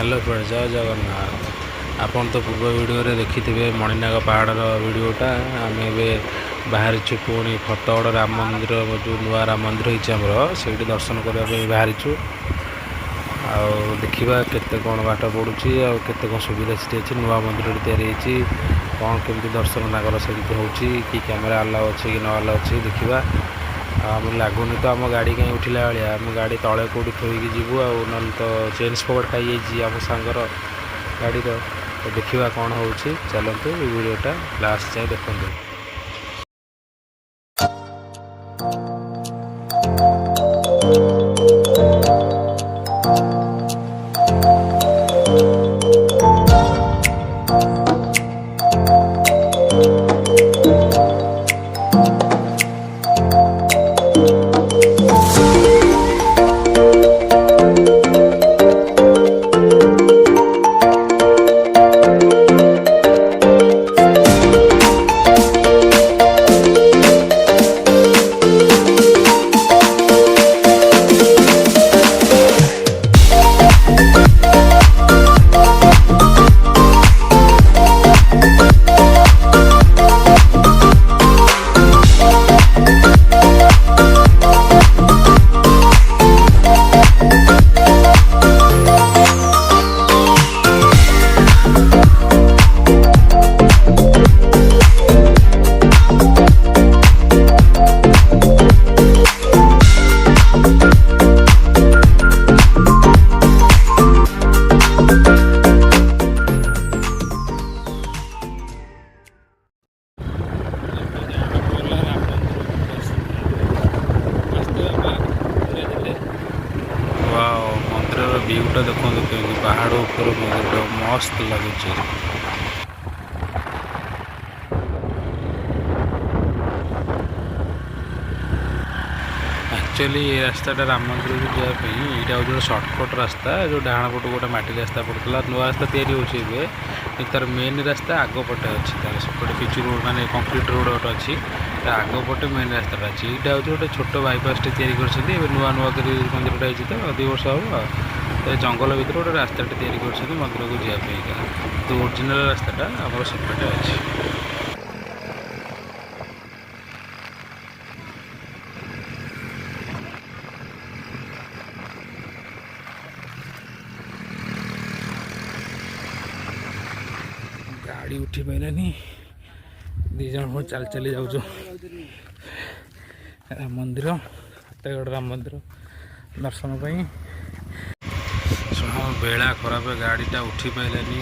Hello friends, जय जगन्नाथ। आपन तो पूर्व वीडियो रे देखिथिबे मणिनाग पहाड़ वीडियोटा। आम बाहरी पुणी फतगड़ राम मंदिर जो नुआ राम मंदिर होमर से दर्शन करने बाहरी देखा केते कौन बाट पड़ू आते कौन सुविधा अच्छी नुआ मंदिर तैयारी कौन केमती दर्शन नागर से कि कैमेरा अलाउ अच्छे कि न अलाउ अच्छे देखा। आम लगुनि तो आम गाड़ी कहीं उठिला भाया आम गाड़ी तले कौटी थोड़ी जीवु ना तो चेंज पकड़ खाई आम सांगर गाड़ी तो देखा कौन हो चलते वीडियोटा लास्ट जाए देखते। मंदिर व्यूटा देखो पहाड़ ऊपर मंदिर मस्त लगुच। एक्चुअली ये रास्ताटा राम मंदिर को जावाई यहाँ हूँ सर्टकट रास्ता जो डाण पटू गोटे मटी रास्ता पड़ता नुआ रास्ता या तार मेन रास्ता आगपटे अच्छी तार सेपटे पिच रोड माने कंक्रीट रोड गोटे अच्छी आगपटे मेन रास्ता अच्छी यहाँ हूँ गोटे छोट बाईपास या नुआ नुआ मंदिरटा होती तो 2 वर्ष हम तो जंगल भितर गोटे रास्ता या मंदिर को जावाई तो ओरिजिनल रास्ताटा आम सेपटे अच्छी। गाड़ी उठी पारानी दीज चल चली जाऊँ राम मंदिर फतेगड़ राम मंदिर दर्शन पाई। बेला खराब गाड़ीटा उठी पारानी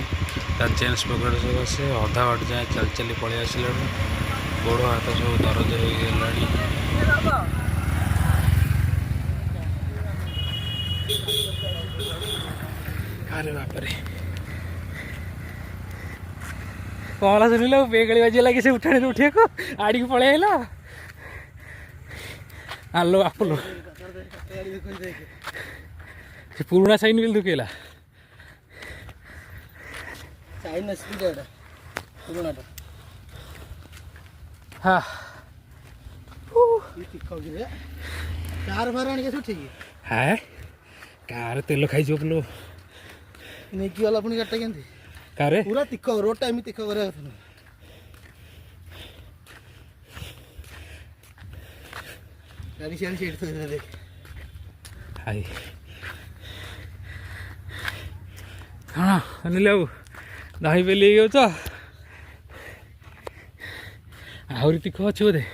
तार चेंज पकड़ से अधा बाट जाए चल चली पलि आसला गोड़ हाथ सब दरज हो गला। अरे बापरे कमला सुनिल बेगली बाजी लगे से उठाने उठे को आड़ी पलि आला आलो आपलो पुराना साइन बिल दुकेला साइन स्पीड पुरानाटा हाँ कार भार आने के ठीक है कार तेल खाई बोलो नहीं कि वाला अपनी गाड़ी केंती कारे पूरा तिख रोड टाइम तिख करे गाड़ी से सीट तो देख हाय हाँ अनिल बाबू दही पे ले तो आहरी तिख अच्छे बोधे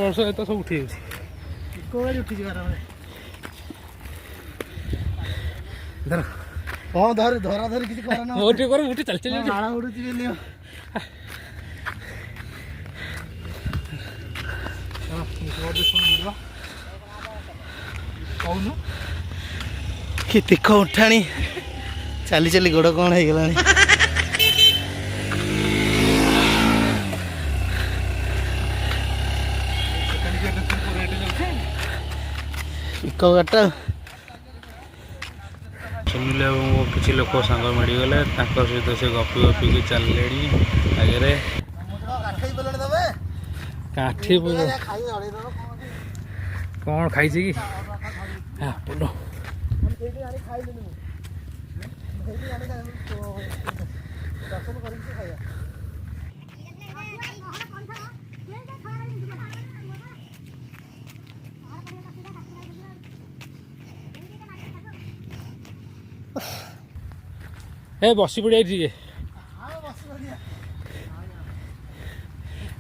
वर्ष तो सब उठी धर हाँ धर धरा धर किसी करना मोटे कर मोटे चल चल नाला उड़ुची बेली कौन कि तिख उठाणी चली चली गोड़ कौन हो गलानी इको गाटा सुनिले किसी लोक सांग मिलगले सहित से गपी गपिकी चलिए आगे काठी कौन खाई कि बोलो ए बसी पड़े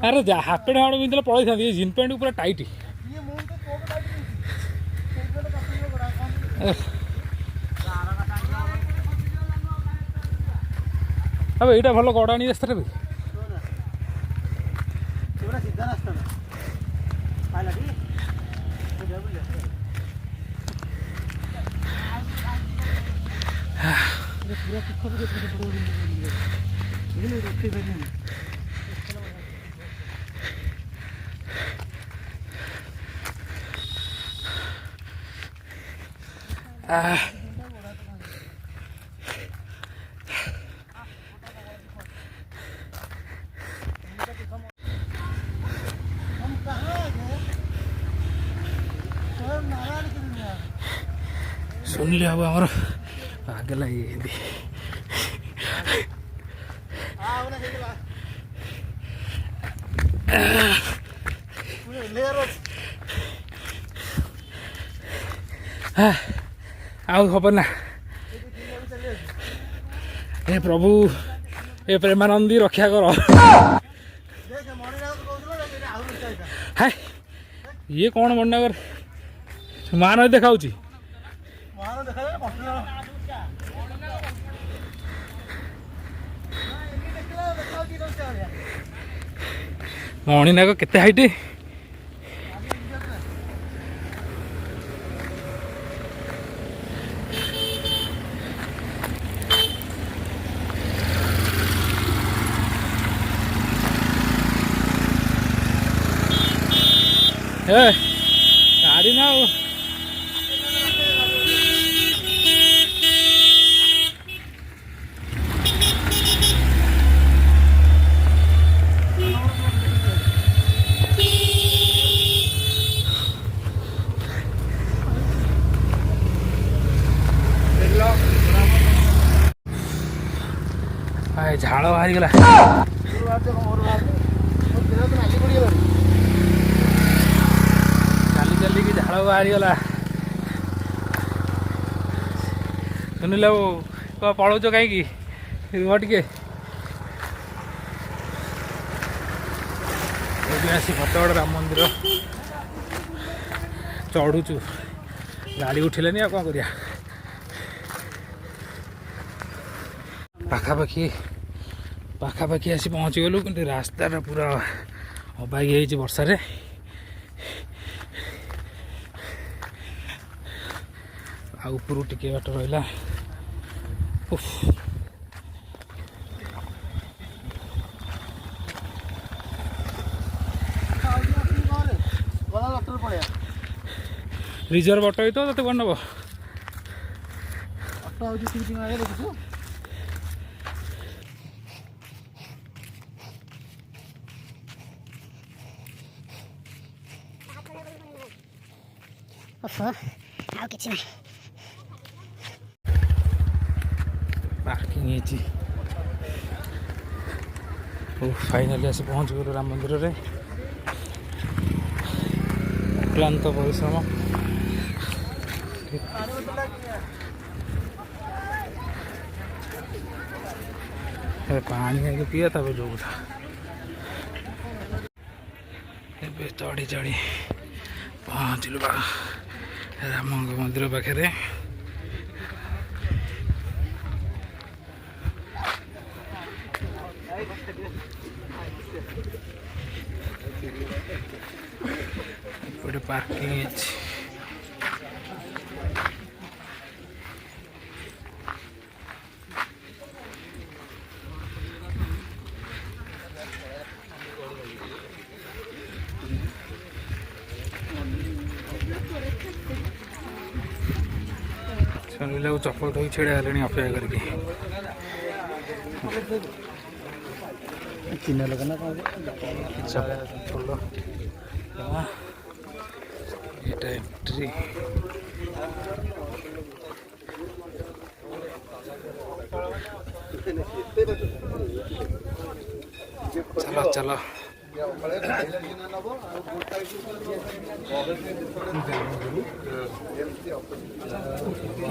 अरे जा हाफ पैंट हाड़ पिंधे पड़े था जिन पैंट पूरा टाइट अब यहाँ भल गड़ाणी रास्ता भी सुनिले अब आमर आगे लगे आउ खबर ना ए प्रभु ए प्रेमानंदी रक्षा कर हाय ये कौन मंडागर मान देखा मणिनाग केते हाइट गाड़ी ना झाड़ बाहरी गला चली चली कि झाड़ बाहरी गला सुनिल पलौच कहीं टे आसी फतेगड़ राम मंदिर चढ़ुचु गाड़ी उठिलानी कौन करिया पाखापाखि आसी पहुँची गलु कि रास्ता पूरा अबागी है वर्षारे ऊपर टिके बाट रहा रिजर्व अटो ही तो कौन नब पार्किंग फाइनाली आसी पहुँच गलु राम मंदिर रे क्लांत परिश्रम पानी आगे पिया तब जो चढ़ी चढ़ी पहुँचलु राम मंदिर पाखे पार्किंग सुनिला चप्पल तो छेड़ा हेले अपेक्षा करके चिन्ह लगा ना चप्पल এটা এন্ট্রি चलो चलो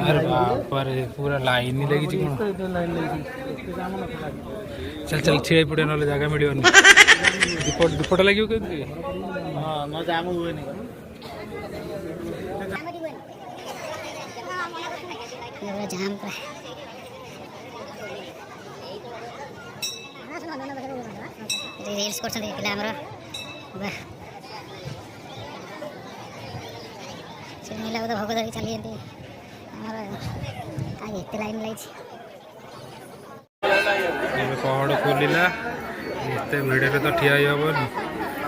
अरे बाप रे पूरा लाइन ही लगी कौन चल चल छिड़ा पड़े ना जगह मिलनी दीपट लगे हाँ न जाम हुए जाम रील्स कर पिला मिला तो भोग धरी चली एत लाइन लगी पहाड़ खोलला एत भिड़ तो ठिया हेबन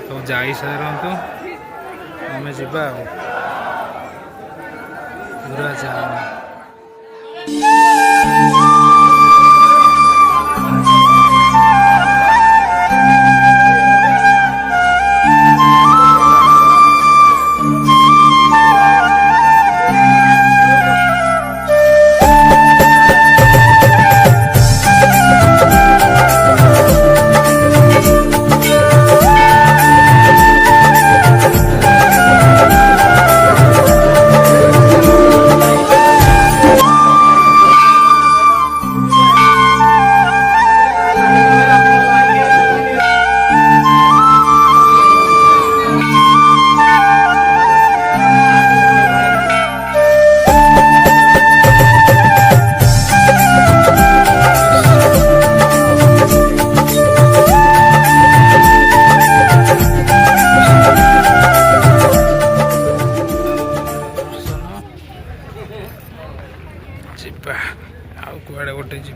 तो जा सारतु आम जा पूरा जाम कुआड़े गोटे जा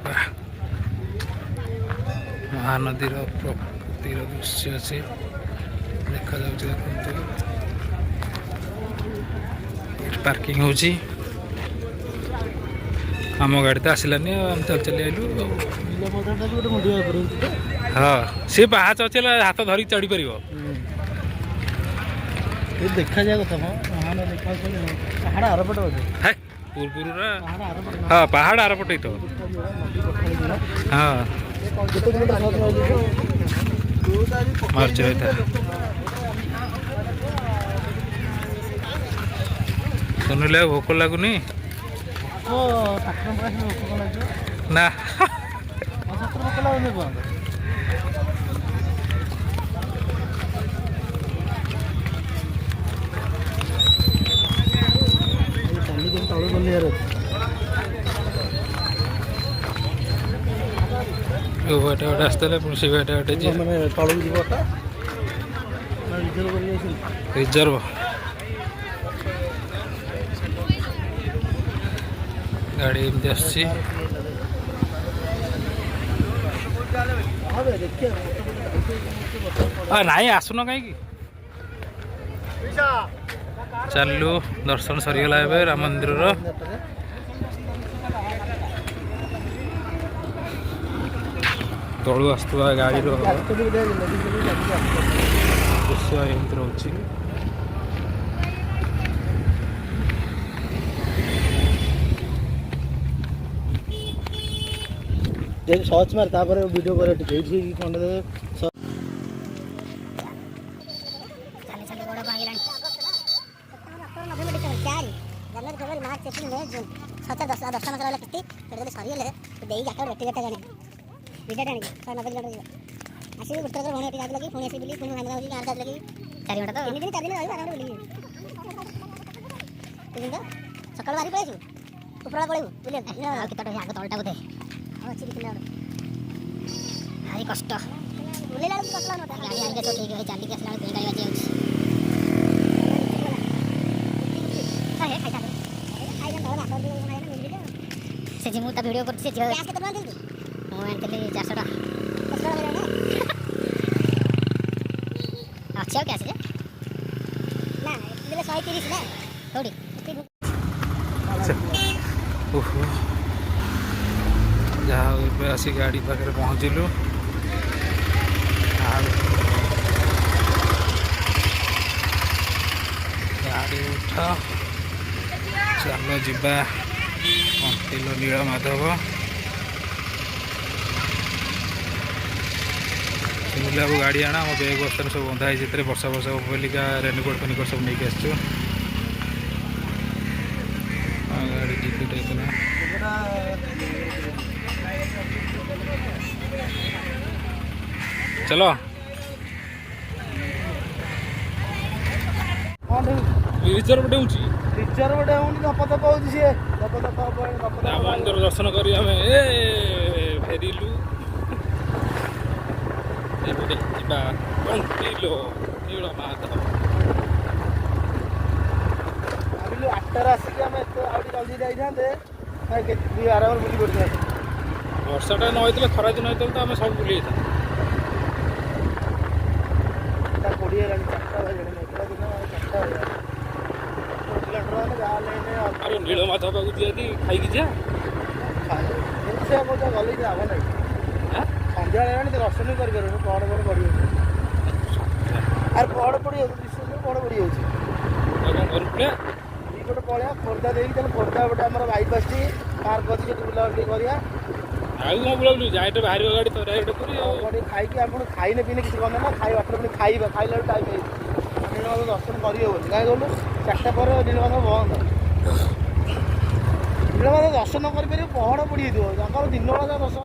महानदी प्रकृतिर दृश्य अच्छे देखा देखते पार्किंग हो आम गाड़ी तो आसलानी आम चल चल आलु हाँ सी पाहाच अच्छे हाथ धरिक चढ़ी पार देखा जाए कथा पहाड़ आरपट पूर्व हाँ पहाड़ आरपटे तो हाँ मार्च रहा सुनिले भोक लगुनि ना गोटे गोटे आसते पुणी से गोटे गोटे रिजर्व गाड़ी एमती आसी नाई आसुन कहीं चलू दर्शन सरीगला राम मंदिर तलू आसुवा गाड़ी दृश्य एमती रोचे सर्च मार वीडियो कर सकाल बारी पड़े उपरा पड़े बुले आग तलटा बोधे भारी कष्ट बुलेला गाड़ी आगे तो ठीक है चलिक आसला गाड़ी बाजी से जी मुझे वीडियो कर मुझे 400 अच्छे क्या ना 130 ना थोड़ी ଓହୋ ଯାହା ହଉ ଏବେ ଆସି ଗାଡ଼ି ପାଖରେ ପହଞ୍ଚିଲୁ। ଆଉ ଗାଡ଼ି ଉଠ ଚାଲ ଯିବା କଣ୍ଟିଲୋ ନୀଳମାଧବ। ବୁଲାକୁ ଗାଡ଼ି ଆଣ ଆମ ବେଗ ବସ୍ତାରେ ସବୁ ବନ୍ଧା ହେଇଛି, ସେଥିରେ ବର୍ଷା ବର୍ଷା ବୋଲିକା ରେନିକୋଟ୍ ଫେନିକୋଟ୍ ସବୁ ନେଇକି ଆସିଛୁ। ଗାଡ଼ି ଟିକେଟ୍ ହେଇଥିଲା ଚଲ ରିଜର୍ଭ ଡେଉଛି ଟିଚର ଗୋଟେ ହଉନି ଧପ ଧପ ହଉଛି ସିଏ ଧପ ଧପ ତା ମନ୍ଦିର ଦର୍ଶନ କରି ଆମେ ଫେରିଲୁ। ଏପଟେ ଯିବା କଣ୍ଟିଲୋ ନୀଳମାଧବ। ଭାବିଲୁ 8ଟାରେ ଆସିକି ଆମେ ଏତେ ଆଉ ଟିକେ ଜଲ୍ଦି ଯାଇଥାନ୍ତେ, କେତେ ଆରାମରେ ବୁଲି ପଡ଼ିଥାନ୍ତେ। ବର୍ଷାଟା ନ ହେଇଥିଲେ ଖରା ଦିନ ହେଇଥିଲେ ତ ଆମେ ସବୁ ବୁଲି ଯାଇଥାନ୍ତୁ। 8:20 ହେଲାଣି, 4ଟା ବାଜିଲାଣି, ମେଘୁଆ ଦିନ 4ଟା ବାଜିଲାଣି। କିଲୋମିଟର ହେଲେ ଯାହାହେଲେ ଆରେ ନୀଳମାଧବ ପାଖକୁ ଯିବା ଖାଇକି ଯିବା। ସେ ବୋଧେ ଗଲେ କିଛି ଲାଭ ନାହିଁ। ସନ୍ଧ୍ୟାବେଳେ ହେଲାଣି ତ ଦର୍ଶନ ବି କରିପାରିବନି, ପହଡ଼ ପଡ଼ିଯାଉଛି। ଆରେ ପହଡ଼ ପଡ଼ିଯାଉଛି, ବିଶ୍ୱ ପହଡ଼ ପଡ଼ିଯାଉଛି। କ'ଣ ଘରୁ ପଳେଇବା ଏଇପଟେ ପଳେଇବା ଖୋର୍ଦ୍ଧା ଦେଇକି, ତାହେଲେ ଖୋର୍ଦ୍ଧା ଗୋଟେ ଆମର ବାଇପାସ୍ଟି ପାର୍କ ଅଛି, ସେଠି ବୁଲାବୁଲି ଟିକେ କରିବା। ଆଉ କ'ଣ ବୁଲାବୁଲି ଯାଇଟେ ବାହାରିବ ଗାଡ଼ି ତ ଡାଇରେକ୍ଟ କରି ଆଉ ଟିକେ ଖାଇକି ଆପଣ ଖାଇନେ ପିଇନେ କିଛି କନେ ନା, ଖାଇ ବାଟରେ ପୁଣି ଖାଇବା, ଖାଇଲା ବେଳକୁ ଟାଇମ୍ ହେଇଛି। ନୀଳମାଧବ ଦର୍ଶନ କରିହେବନି, କାହିଁ କହିଲୁ 4ଟା ପରେ ନୀଳମାଧବ ବନ୍ଦ। ନୀଳମାଧବ ଦର୍ଶନ କରିପାରିବ, ପହଡ଼ ପଡ଼ିଯାଇଥିବ, ତାଙ୍କର ଦିନବେଳା ଦର୍ଶନ